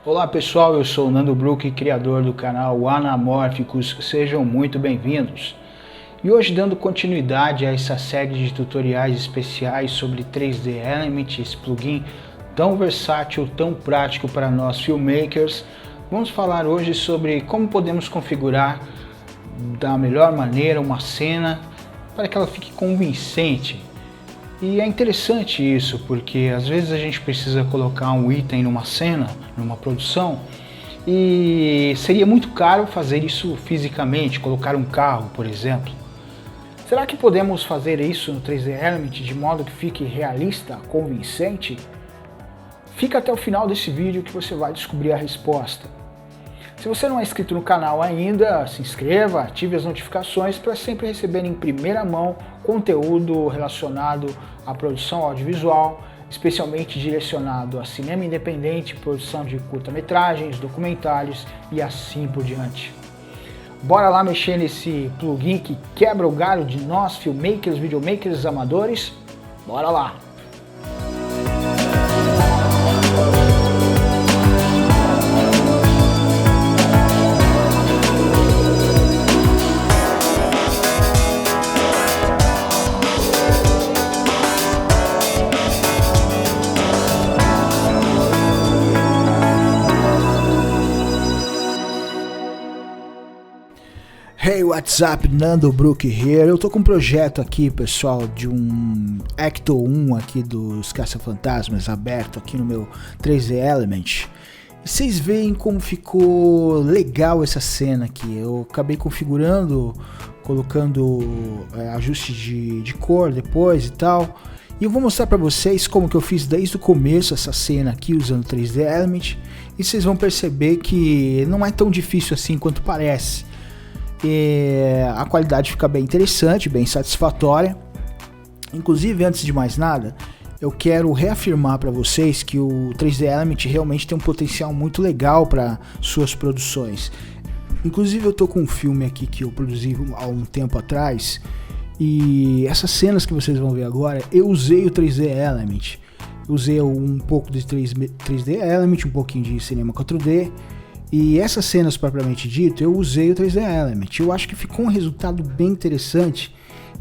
Olá pessoal, eu sou o Nando Brook, criador do canal Anamórficos, sejam muito bem-vindos. E hoje, dando continuidade a essa série de tutoriais especiais sobre 3D Element, esse plugin tão versátil, tão prático para nós filmmakers, vamos falar hoje sobre como podemos configurar da melhor maneira uma cena para que ela fique convincente. E é interessante isso, porque às vezes a gente precisa colocar um item numa cena, numa produção, e seria muito caro fazer isso fisicamente, colocar um carro, por exemplo. Será que podemos fazer isso no 3D Element de modo que fique realista, convincente? Fica até o final desse vídeo que você vai descobrir a resposta. Se você não é inscrito no canal ainda, se inscreva, ative as notificações para sempre receber em primeira mão conteúdo relacionado à produção audiovisual, especialmente direcionado a cinema independente, produção de curta-metragens, documentários e assim por diante. Bora lá mexer nesse plugin que quebra o galho de nós, filmmakers, videomakers, amadores? Bora lá! Hey, what's up? Nando Brook here. Eu tô com um projeto aqui, pessoal, de um Ecto 1 aqui dos Caça-Fantasmas aberto aqui no meu 3D Element. E vocês veem como ficou legal essa cena aqui. Eu acabei configurando, colocando ajuste de cor depois e tal. E eu vou mostrar pra vocês como que eu fiz desde o começo essa cena aqui usando 3D Element. E vocês vão perceber que não é tão difícil assim quanto parece. A qualidade fica bem interessante, bem satisfatória. Inclusive, antes de mais nada, eu quero reafirmar para vocês que o 3D Element realmente tem um potencial muito legal para suas produções. Inclusive, eu tô com um filme aqui que eu produzi há um tempo atrás, e essas cenas que vocês vão ver agora, eu usei o 3D Element. Usei um pouco de 3D Element, um pouquinho de Cinema 4D. E essas cenas propriamente dito, eu usei o 3D Element. Eu acho que ficou um resultado bem interessante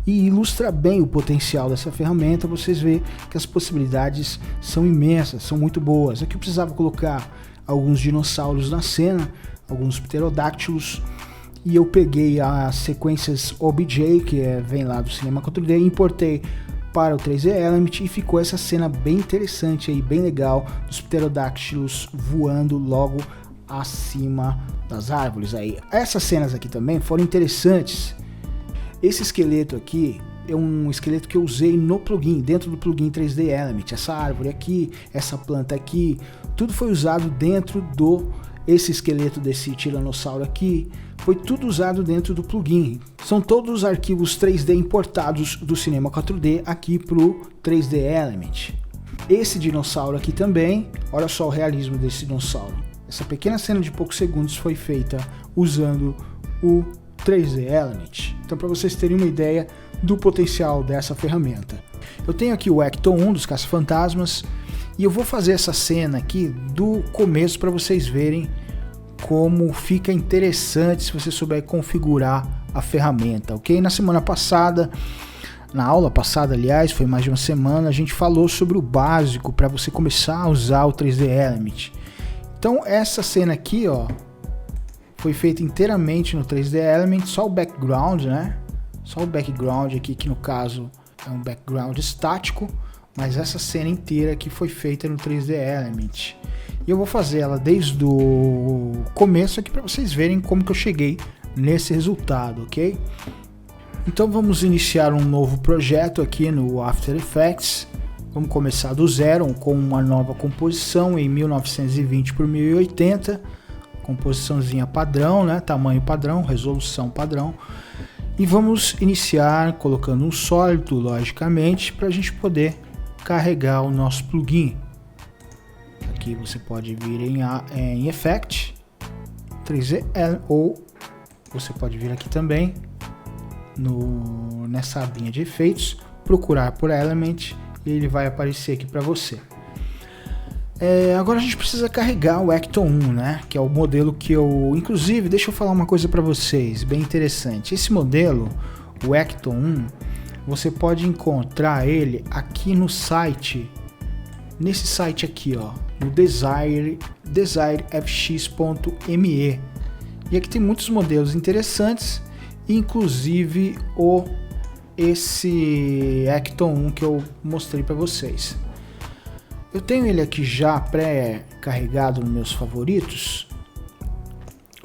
e ilustra bem o potencial dessa ferramenta. Vocês veem que as possibilidades são imensas, são muito boas. Aqui eu precisava colocar alguns dinossauros na cena, alguns pterodáctilos, e eu peguei as sequências OBJ, que vem lá do Cinema 4D, e importei para o 3D Element e ficou essa cena bem interessante aí, bem legal, dos pterodáctilos voando logo acima das árvores aí. Essas cenas aqui também foram interessantes. Esse esqueleto aqui é um esqueleto que eu usei no plugin, dentro do plugin 3D Element. Essa árvore aqui, essa planta aqui, tudo foi usado dentro esse esqueleto desse tiranossauro aqui, foi tudo usado dentro do plugin. São todos os arquivos 3D importados do Cinema 4D aqui pro 3D Element. Esse dinossauro aqui também, olha só o realismo desse dinossauro. Essa pequena cena de poucos segundos foi feita usando o 3D Element. Então, para vocês terem uma ideia do potencial dessa ferramenta. Eu tenho aqui o Ecto 1 dos Caça-Fantasmas e eu vou fazer essa cena aqui do começo para vocês verem como fica interessante se você souber configurar a ferramenta, ok? Na semana passada, na aula passada, aliás, foi mais de uma semana, a gente falou sobre o básico para você começar a usar o 3D Element. Então essa cena aqui, ó, foi feita inteiramente no 3D Element, só o background, né? Só o background aqui, que no caso é um background estático, mas essa cena inteira aqui foi feita no 3D Element. E eu vou fazer ela desde o começo aqui para vocês verem como que eu cheguei nesse resultado, ok? Então vamos iniciar um novo projeto aqui no After Effects. Vamos começar do zero com uma nova composição em 1920 por 1080, composiçãozinha padrão, né? Tamanho padrão, resolução padrão. E vamos iniciar colocando um sólido, logicamente, para a gente poder carregar o nosso plugin. Aqui você pode vir em Effect, 3D, ou você pode vir aqui também nessa abinha de efeitos, procurar por Element, e ele vai aparecer aqui para você. Agora a gente precisa carregar o Ecto 1, né? Que é o modelo que eu... Inclusive, deixa eu falar uma coisa para vocês, bem interessante. Esse modelo, o Ecto 1, você pode encontrar ele aqui no site, nesse site aqui, ó, no desirefx.me. E aqui tem muitos modelos interessantes, inclusive esse Ecto 1 que eu mostrei para vocês. Eu tenho ele aqui já pré-carregado nos meus favoritos.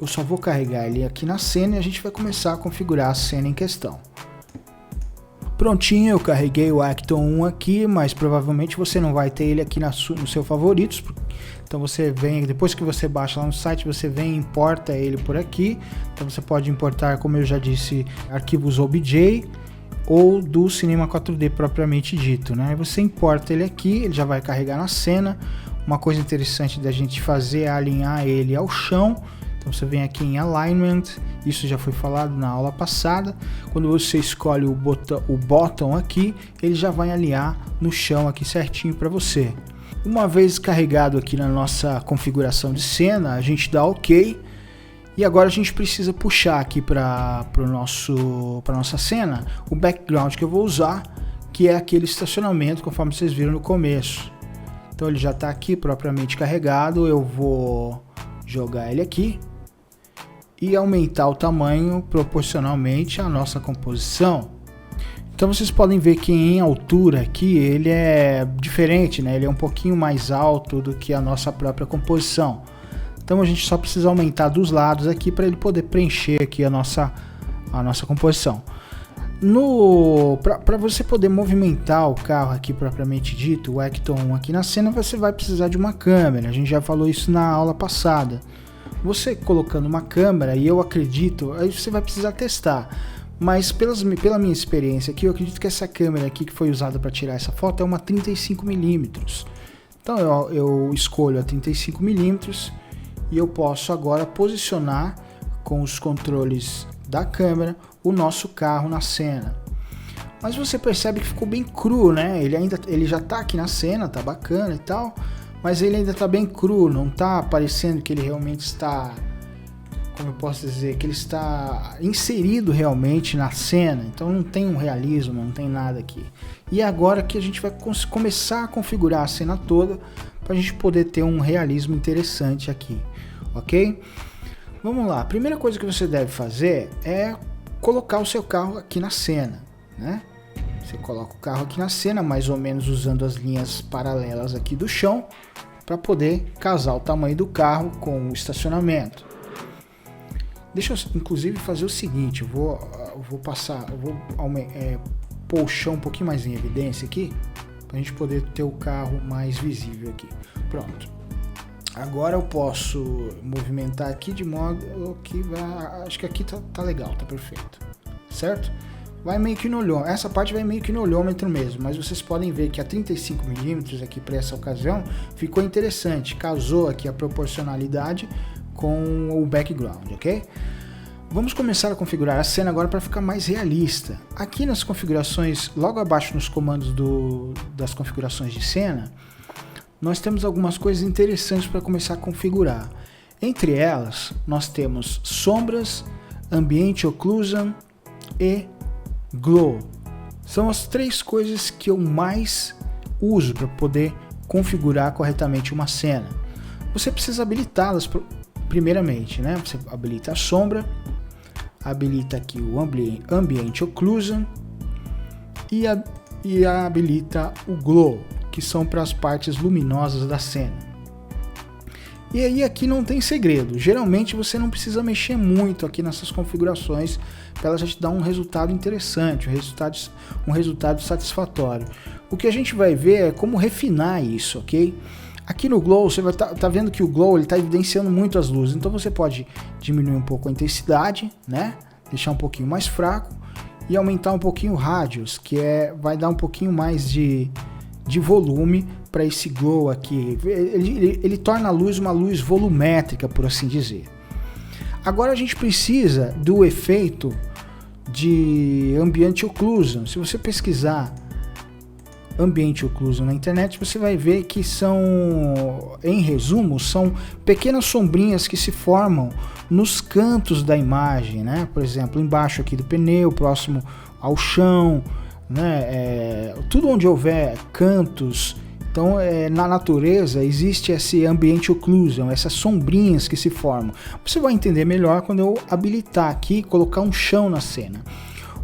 Eu só vou carregar ele aqui na cena e a gente vai começar a configurar a cena em questão. Prontinho, eu carreguei o Ecto 1 aqui, mas provavelmente você não vai ter ele aqui no seu favoritos. Então você vem, depois que você baixa lá no site, você vem e importa ele por aqui. Então você pode importar, como eu já disse, arquivos OBJ ou do Cinema 4D propriamente dito, né? Você importa ele aqui, ele já vai carregar na cena. Uma coisa interessante da gente fazer é alinhar ele ao chão. Então você vem aqui em Alignment, isso já foi falado na aula passada. Quando você escolhe o botão aqui, ele já vai alinhar no chão aqui certinho para você. Uma vez carregado aqui na nossa configuração de cena, a gente dá OK. E agora a gente precisa puxar aqui para nossa cena o background que eu vou usar, que é aquele estacionamento, conforme vocês viram no começo. Então ele já está aqui propriamente carregado, eu vou jogar ele aqui e aumentar o tamanho proporcionalmente à nossa composição. Então vocês podem ver que em altura aqui ele é diferente, né? Ele é um pouquinho mais alto do que a nossa própria composição. Então a gente só precisa aumentar dos lados aqui para ele poder preencher aqui a nossa composição. Para você poder movimentar o carro aqui propriamente dito, o Ecto 1 aqui na cena, você vai precisar de uma câmera. A gente já falou isso na aula passada. Você colocando uma câmera, e eu acredito, aí você vai precisar testar. Mas pela minha experiência aqui, eu acredito que essa câmera aqui que foi usada para tirar essa foto é uma 35mm. Então eu escolho a 35mm. E eu posso agora posicionar com os controles da câmera o nosso carro na cena. Mas você percebe que ficou bem cru, né? Ele já está aqui na cena, tá bacana e tal, mas ele ainda está bem cru, não está parecendo que ele realmente está, como eu posso dizer, que ele está inserido realmente na cena. Então não tem um realismo, não tem nada aqui. E agora que a gente vai começar a configurar a cena toda para a gente poder ter um realismo interessante aqui. Ok? Vamos lá, a primeira coisa que você deve fazer é colocar o seu carro aqui na cena, né? Você coloca o carro aqui na cena, mais ou menos usando as linhas paralelas aqui do chão, para poder casar o tamanho do carro com o estacionamento. Deixa eu inclusive fazer o seguinte, eu vou pôr o chão um pouquinho mais em evidência aqui, para a gente poder ter o carro mais visível aqui. Pronto. Agora eu posso movimentar aqui de modo que acho que aqui tá legal, tá perfeito, certo? Vai meio que no olhômetro, essa parte vai meio que no olhômetro mesmo, mas vocês podem ver que a 35mm aqui para essa ocasião ficou interessante, casou aqui a proporcionalidade com o background, ok? Vamos começar a configurar a cena agora para ficar mais realista. Aqui nas configurações, logo abaixo nos comandos das configurações de cena, nós temos algumas coisas interessantes para começar a configurar. Entre elas, nós temos sombras, Ambient Occlusion e Glow. São as três coisas que eu mais uso para poder configurar corretamente uma cena. Você precisa habilitá-las primeiramente, né? Você habilita a sombra, habilita aqui o Ambient Occlusion e habilita o Glow, que são para as partes luminosas da cena. E aí aqui não tem segredo, geralmente você não precisa mexer muito aqui nessas configurações para ela já te dar um resultado interessante, um resultado satisfatório. O que a gente vai ver é como refinar isso, ok? Aqui no Glow você vai tá vendo que o Glow está evidenciando muito as luzes, então você pode diminuir um pouco a intensidade, né? Deixar um pouquinho mais fraco e aumentar um pouquinho o radius, que vai dar um pouquinho mais de volume para esse glow aqui. Ele torna a luz uma luz volumétrica, por assim dizer. Agora a gente precisa do efeito de Ambient Occlusion. Se você pesquisar ambiente ocluso na internet, você vai ver que são, em resumo, são pequenas sombrinhas que se formam nos cantos da imagem, né? Por exemplo, embaixo aqui do pneu, próximo ao chão, né? Tudo onde houver cantos. Então, na natureza existe esse ambiente occlusion, essas sombrinhas que se formam. Você vai entender melhor quando eu habilitar aqui e colocar um chão na cena.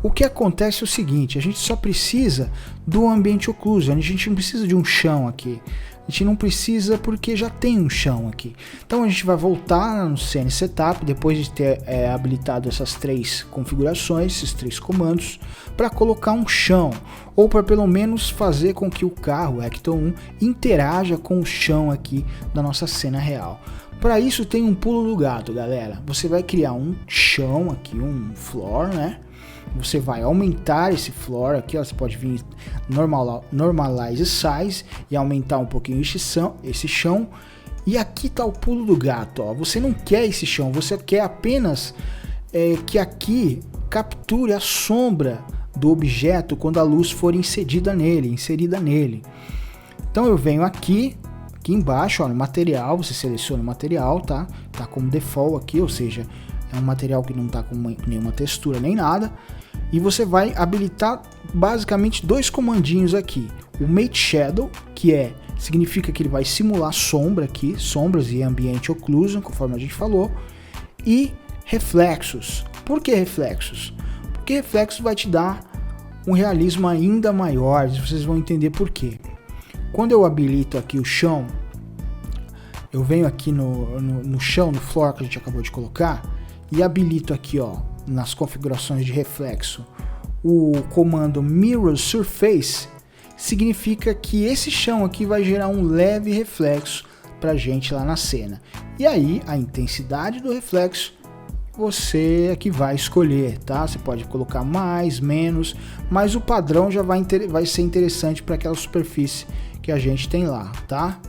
O que acontece é o seguinte, a gente só precisa do ambiente occlusion, a gente não precisa de um chão aqui. A gente não precisa porque já tem um chão aqui. Então a gente vai voltar no Scene Setup, depois de ter habilitado essas três configurações, esses três comandos, para colocar um chão, ou para pelo menos fazer com que o carro, o Ecto 1, interaja com o chão aqui da nossa cena real. Para isso tem um pulo do gato, galera. Você vai criar um chão aqui, um floor, né? Você vai aumentar esse floor aqui, ó, você pode vir normalize size e aumentar um pouquinho esse chão. E aqui tá o pulo do gato, ó. Você não quer esse chão, você quer apenas que aqui capture a sombra do objeto quando a luz for inserida nele. Então eu venho aqui embaixo, ó, no material, você seleciona o material, tá? Tá como default aqui, ou seja, é um material que não tá com nenhuma textura nem nada. E você vai habilitar basicamente dois comandinhos aqui. O Make Shadow, que significa que ele vai simular sombra aqui, sombras e ambiente occlusion, conforme a gente falou. E reflexos. Por que reflexos? Porque reflexos vai te dar um realismo ainda maior, vocês vão entender por quê. Quando eu habilito aqui o chão, eu venho aqui no chão, no floor que a gente acabou de colocar, e habilito aqui, ó, nas configurações de reflexo, o comando Mirror Surface, significa que esse chão aqui vai gerar um leve reflexo pra gente lá na cena. E aí, a intensidade do reflexo, você é que vai escolher, tá? Você pode colocar mais, menos, mas o padrão já vai ser interessante para aquela superfície que a gente tem lá, tá?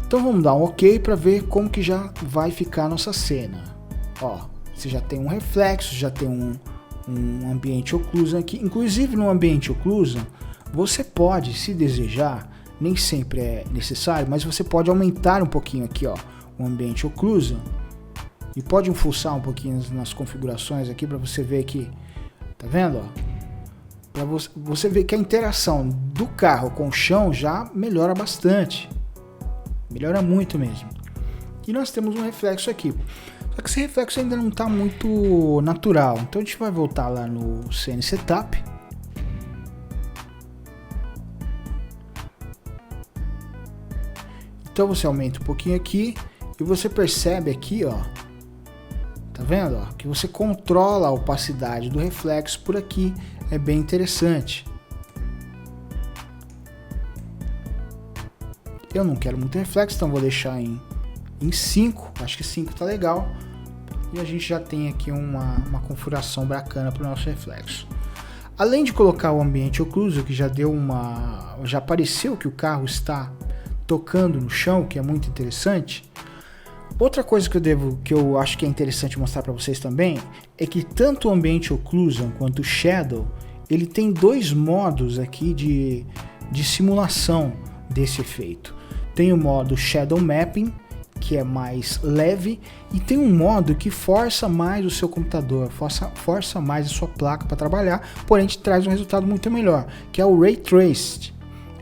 Então vamos dar um OK para ver como que já vai ficar a nossa cena. Ó, você já tem um reflexo, já tem um ambiente occlusion aqui. Inclusive no ambiente occlusion, você pode, se desejar, nem sempre é necessário, mas você pode aumentar um pouquinho aqui, ó, o ambiente occlusion. E pode fuçar um pouquinho nas configurações aqui para você ver que, tá vendo, ó? Para você ver que a interação do carro com o chão já melhora bastante. Melhora muito mesmo. E nós temos um reflexo aqui. Só que esse reflexo ainda não está muito natural. Então a gente vai voltar lá no Scene Setup. Então você aumenta um pouquinho aqui e você percebe aqui, ó, tá vendo, ó, que você controla a opacidade do reflexo por aqui. É bem interessante. Eu não quero muito reflexo, então vou deixar em 5. Acho que 5 tá legal. E a gente já tem aqui uma configuração bacana para o nosso reflexo. Além de colocar o ambiente occluso, que já apareceu que o carro está tocando no chão, que é muito interessante. Outra coisa que eu acho que é interessante mostrar para vocês também é que tanto o ambiente occlusion quanto o shadow, ele tem dois modos aqui de simulação desse efeito. Tem o modo shadow mapping, que é mais leve, e tem um modo que força mais o seu computador, força mais a sua placa para trabalhar, porém te traz um resultado muito melhor, que é o Ray Traced.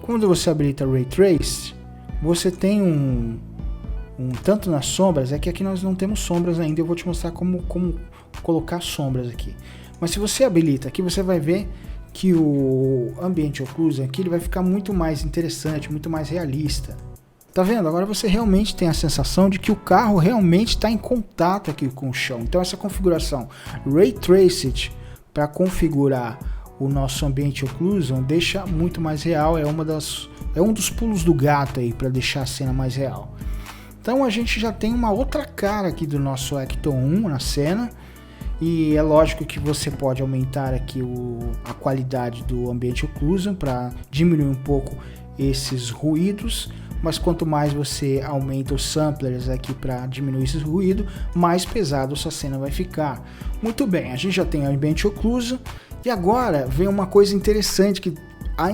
Quando você habilita Ray Traced, você tem tanto nas sombras, é que aqui nós não temos sombras ainda, eu vou te mostrar como colocar sombras aqui. Mas se você habilita aqui, você vai ver que o ambiente occlusion aqui ele vai ficar muito mais interessante, muito mais realista. Tá vendo? Agora você realmente tem a sensação de que o carro realmente está em contato aqui com o chão. Então essa configuração Ray Traced para configurar o nosso ambiente occlusion deixa muito mais real, é um dos pulos do gato aí para deixar a cena mais real. Então a gente já tem uma outra cara aqui do nosso Ecto 1 na cena. E é lógico que você pode aumentar aqui a qualidade do ambiente occlusion para diminuir um pouco esses ruídos, mas quanto mais você aumenta os samplers aqui para diminuir esse ruído, mais pesado a sua cena vai ficar. Muito bem, a gente já tem o ambiente occlusion e agora vem uma coisa interessante que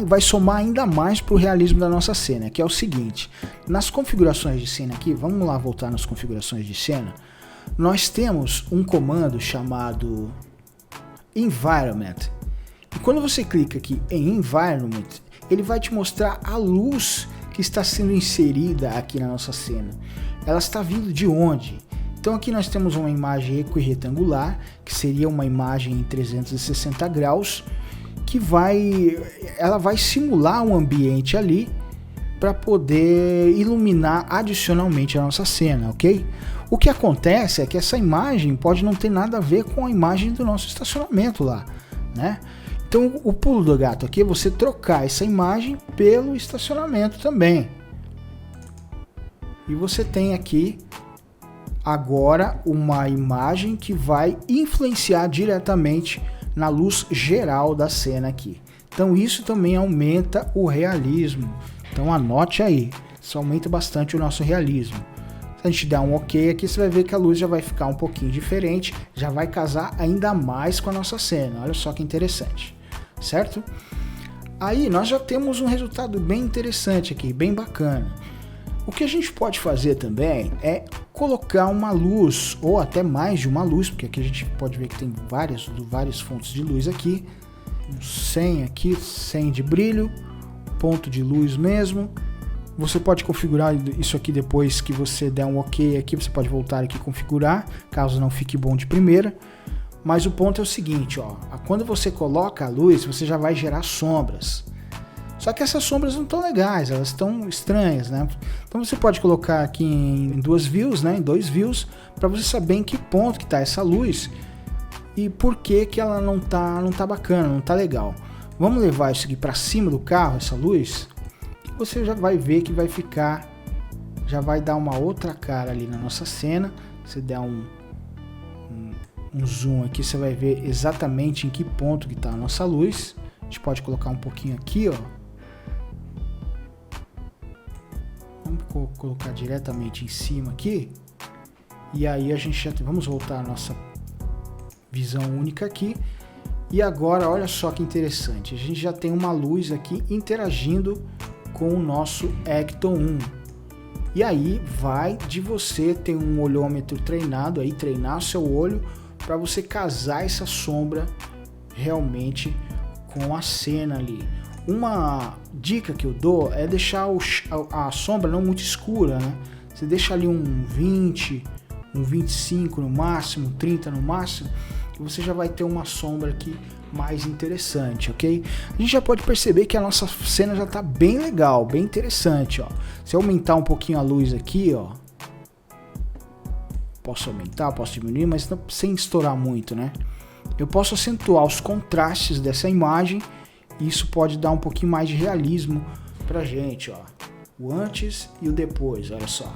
vai somar ainda mais para o realismo da nossa cena, que é o seguinte: nas configurações de cena aqui, vamos lá voltar nas configurações de cena, nós temos um comando chamado Environment, e quando você clica aqui em Environment, ele vai te mostrar a luz que está sendo inserida aqui na nossa cena. Ela está vindo de onde? Então aqui nós temos uma imagem equiretangular, que seria uma imagem em 360 graus, que ela vai simular um ambiente ali para poder iluminar adicionalmente a nossa cena, ok? O que acontece é que essa imagem pode não ter nada a ver com a imagem do nosso estacionamento lá, né? Então o pulo do gato aqui é você trocar essa imagem pelo estacionamento também. E você tem aqui agora uma imagem que vai influenciar diretamente na luz geral da cena aqui. Então isso também aumenta o realismo. Então anote aí, isso aumenta bastante o nosso realismo. Se a gente der um OK aqui, você vai ver que a luz já vai ficar um pouquinho diferente, já vai casar ainda mais com a nossa cena. Olha só que interessante, certo? Aí nós já temos um resultado bem interessante aqui, bem bacana. O que a gente pode fazer também é colocar uma luz, ou até mais de uma luz, porque aqui a gente pode ver que tem várias fontes de luz aqui. 100 aqui, 100 de brilho, ponto de luz mesmo. Você pode configurar isso aqui depois que você der um OK aqui, você pode voltar aqui e configurar, caso não fique bom de primeira. Mas o ponto é o seguinte, ó, quando você coloca a luz, você já vai gerar sombras. Só que essas sombras não estão legais, elas estão estranhas, né? Então você pode colocar aqui em duas views, né? Em dois views, para você saber em que ponto que está essa luz e por que que ela não tá bacana, não tá legal. Vamos levar isso aqui para cima do carro, essa luz. Você já vai ver que vai ficar, já vai dar uma outra cara ali na nossa cena. Se der um zoom aqui, você vai ver exatamente em que ponto que está a nossa luz. A gente pode colocar um pouquinho aqui, ó. Vamos colocar diretamente em cima aqui. E aí a gente vamos voltar à nossa visão única aqui. E agora, olha só que interessante. A gente já tem uma luz aqui interagindo com o nosso Ecto 1. E aí vai de você ter um olhômetro treinado, aí treinar o seu olho para você casar essa sombra realmente com a cena ali. Uma dica que eu dou é deixar a sombra não muito escura, né? Você deixa ali um 20, um 25 no máximo, 30 no máximo, e você já vai ter uma sombra aqui mais interessante, ok? A gente já pode perceber que a nossa cena já está bem legal, bem interessante, ó. Se eu aumentar um pouquinho a luz aqui, ó, posso aumentar, posso diminuir, mas não, sem estourar muito, né? Eu posso acentuar os contrastes dessa imagem e isso pode dar um pouquinho mais de realismo pra gente, ó. O antes e o depois, olha só.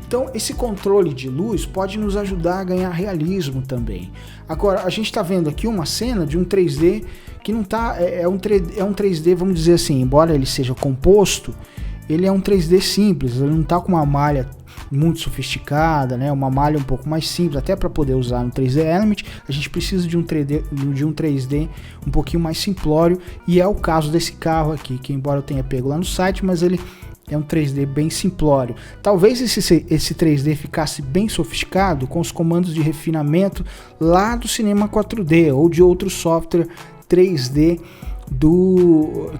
Então esse controle de luz pode nos ajudar a ganhar realismo também. Agora a gente está vendo aqui uma cena de um 3D que não tá, é um 3D, vamos dizer assim, embora ele seja composto, ele é um 3D simples, ele não tá com uma malha muito sofisticada, né? Uma malha um pouco mais simples, até para poder usar no 3D Element, a gente precisa de um 3D um pouquinho mais simplório, e é o caso desse carro aqui, que embora eu tenha pego lá no site, mas ele é um 3D bem simplório. Talvez esse 3D ficasse bem sofisticado com os comandos de refinamento lá do Cinema 4D ou de outro software 3D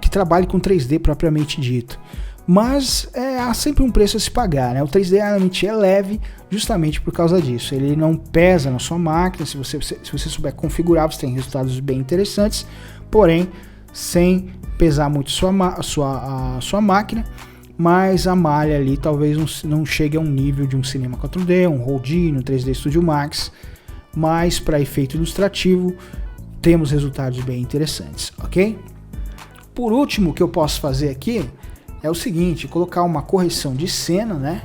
que trabalhe com 3D propriamente dito. Mas há sempre um preço a se pagar, né? O 3D Element é leve justamente por causa disso. Ele não pesa na sua máquina. Se você souber configurar, você tem resultados bem interessantes, porém sem pesar muito a sua máquina. Mas a malha ali talvez não chegue a um nível de um Cinema 4D, um Rollin, um 3D Studio Max, mas para efeito ilustrativo temos resultados bem interessantes, ok? Por último, o que eu posso fazer aqui é o seguinte, colocar uma correção de cena, né?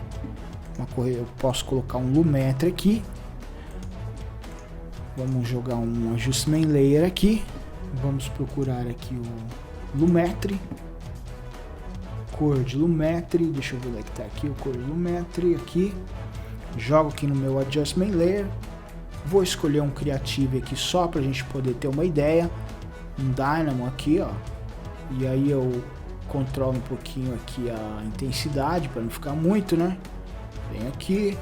Eu posso colocar um Lumetri aqui. Vamos jogar um Adjustment Layer aqui. Vamos procurar aqui o Lumetri. Cor de Lumetri, deixa eu ver onde é que tá aqui o cor de Lumetri aqui. Jogo aqui no meu Adjustment Layer. Vou escolher um Creative aqui só pra gente poder ter uma ideia. Um Dynamo aqui, ó. E aí eu controlo um pouquinho aqui a intensidade para não ficar muito, né? Vem aqui,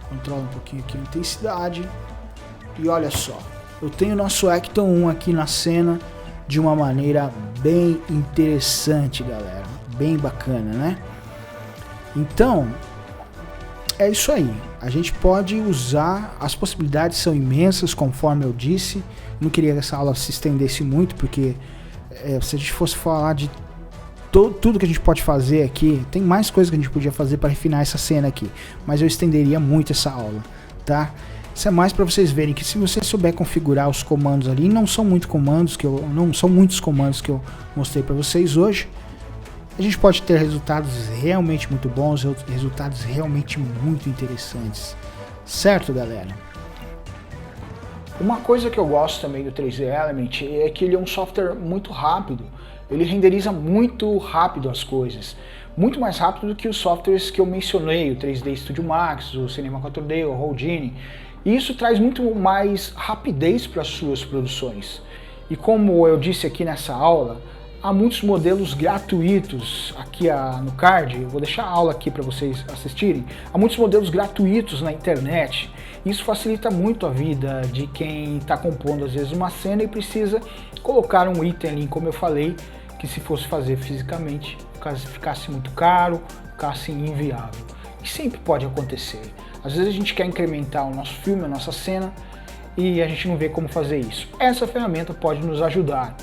controlo um pouquinho aqui a intensidade. E olha só, eu tenho o nosso Ecto 1 aqui na cena de uma maneira bem interessante, galera. Bem bacana, né? Então, é isso aí. A gente pode usar, as possibilidades são imensas, conforme eu disse. Não queria que essa aula se estendesse muito, porque se a gente fosse falar de tudo que a gente pode fazer aqui, tem mais coisas que a gente podia fazer para refinar essa cena aqui, mas eu estenderia muito essa aula, tá? Isso é mais para vocês verem que se você souber configurar os comandos ali, não são muitos comandos que eu mostrei para vocês hoje, a gente pode ter resultados realmente muito bons, resultados realmente muito interessantes, certo, galera? Uma coisa que eu gosto também do 3D Element é que ele é um software muito rápido, ele renderiza muito rápido as coisas, muito mais rápido do que os softwares que eu mencionei, o 3D Studio Max, o Cinema 4D, o Houdini. E isso traz muito mais rapidez para as suas produções. E como eu disse aqui nessa aula, há muitos modelos gratuitos aqui no card, eu vou deixar a aula aqui para vocês assistirem, há muitos modelos gratuitos na internet. Isso facilita muito a vida de quem está compondo às vezes uma cena e precisa colocar um item ali, como eu falei, que se fosse fazer fisicamente ficasse muito caro, ficasse inviável. E sempre pode acontecer. Às vezes a gente quer incrementar o nosso filme, a nossa cena, e a gente não vê como fazer isso. Essa ferramenta pode nos ajudar.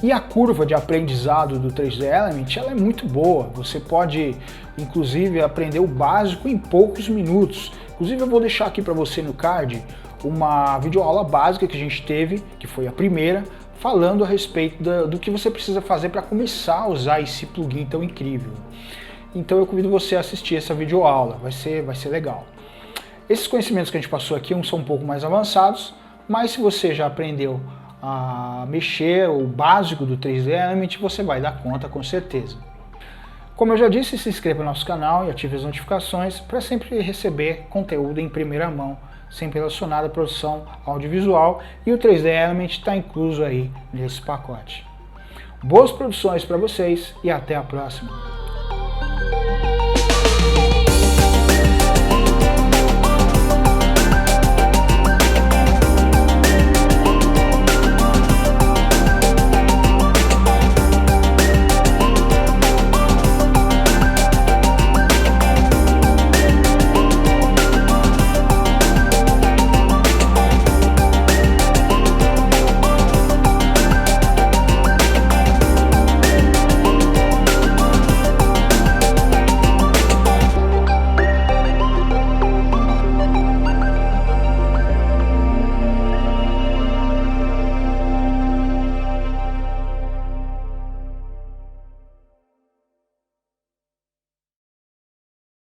E a curva de aprendizado do 3D Element ela é muito boa. Você pode, inclusive, aprender o básico em poucos minutos. Inclusive, eu vou deixar aqui para você no card uma videoaula básica que a gente teve, que foi a primeira, falando a respeito do que você precisa fazer para começar a usar esse plugin tão incrível. Então eu convido você a assistir essa videoaula, vai ser legal. Esses conhecimentos que a gente passou aqui são um pouco mais avançados, mas se você já aprendeu a mexer o básico do 3D Element, você vai dar conta com certeza. Como eu já disse, se inscreva no nosso canal e ative as notificações para sempre receber conteúdo em primeira mão, sempre relacionado à produção audiovisual, e o 3D Element está incluso aí nesse pacote. Boas produções para vocês e até a próxima!